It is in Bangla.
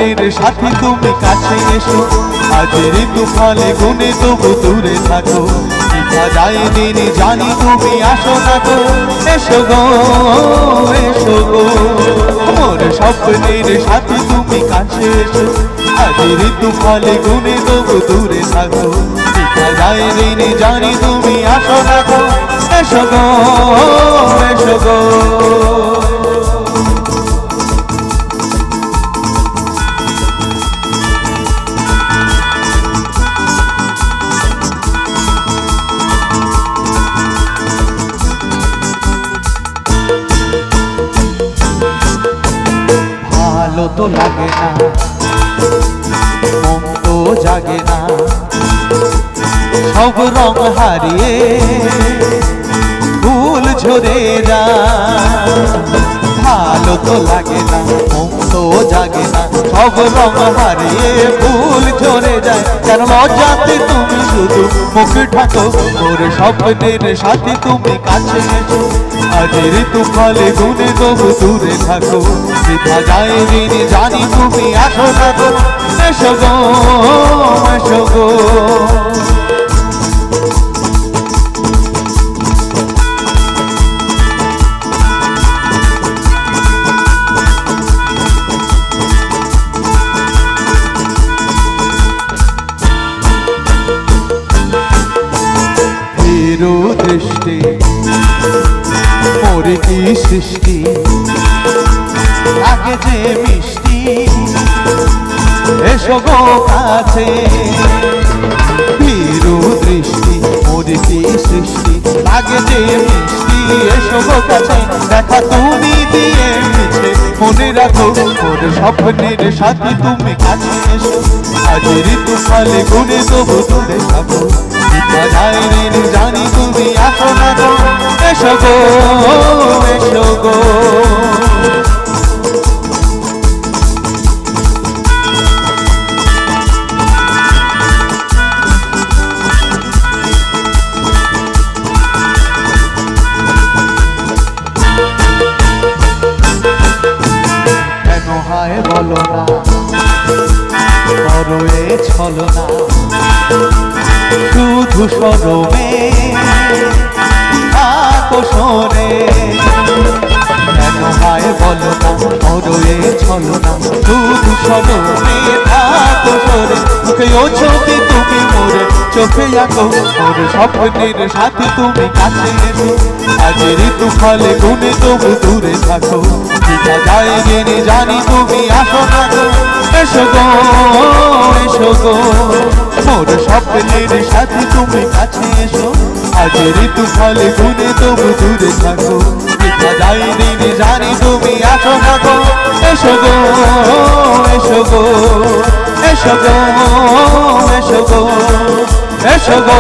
স্বপ্নের সাথী তুমি কাছে এসো, আজ ঋতু ফলে গুনে তবু দূরে থাকো, দেখা যায় দিন জানি তুমি আসো না গো, এসো গো এসো গো। মোর স্বপ্নের সাথী তুমি কাছে এসো, আজ ঋতু ফলে গুনে তবু দূরে থাকো, দেখা যায় দিন জানি তুমি আসো না গো, এসো গো এসো গো। ভালো তো লাগে না, মন তো জাগে না, সব রং হারিয়ে ফুল ঝরে যায়। ভালো তো লাগে না, মন তো জাগে না, সব রং হারিয়ে ফুল ঝরে যায়। কেন লজ্জাতে তুমি শুধু মুখ ঢাকো, তোর স্বপ্নের সাথে তুমি কাছে এসো, আজ ঋতু ফলে গুনে তবু দূরে থাকো, দেখা যায় দিন জানি তুমি আসো না গো, এসো গো এসো গো। দৃষ্টি মোরে কি সৃষ্টি লাগে যে মিষ্টি, এসো গো কাছে। ভীরু দৃষ্টি মোরে কি সৃষ্টি লাগে যে মিষ্টি, এসো গো কাছে। দেখা তুমি দিয়ে মিছে মনে রাখো, মোর স্বপ্নের সাথী তুমি কাছে এসো, আজ ঋতু ফলে গুনে তবু দূরে থাকো, জানি তুমি আসো না গো, এসো গো এসো গো। কেন হয় বলো না, করো এ ছলনা, শুধু সরমে আকর্ষণে। কেন হয় বলো না, করো এ ছলনা, শুধু সরমে আকর্ষণে। মুখে ও চোখে তুমি মোরে চোখে আঁকো, মোর স্বপ্নের সাথে তুমি কাছে এসো, আজ ঋতু ফলে গুনে তবু দূরে থাকো, দেখা যায় দিন জানি তুমি আসো না গো, এসো গো এসো গো। মোর স্বপ্নের সাথে তুমি কাছে এসো, আজ ঋতু ফলে গুনে তবু দূরে থাকো, দেখা যায় দিন জানি তুমি আসো না গো, এসো গো এসো গো এসো গো এসো গো এসো গো এসো গো।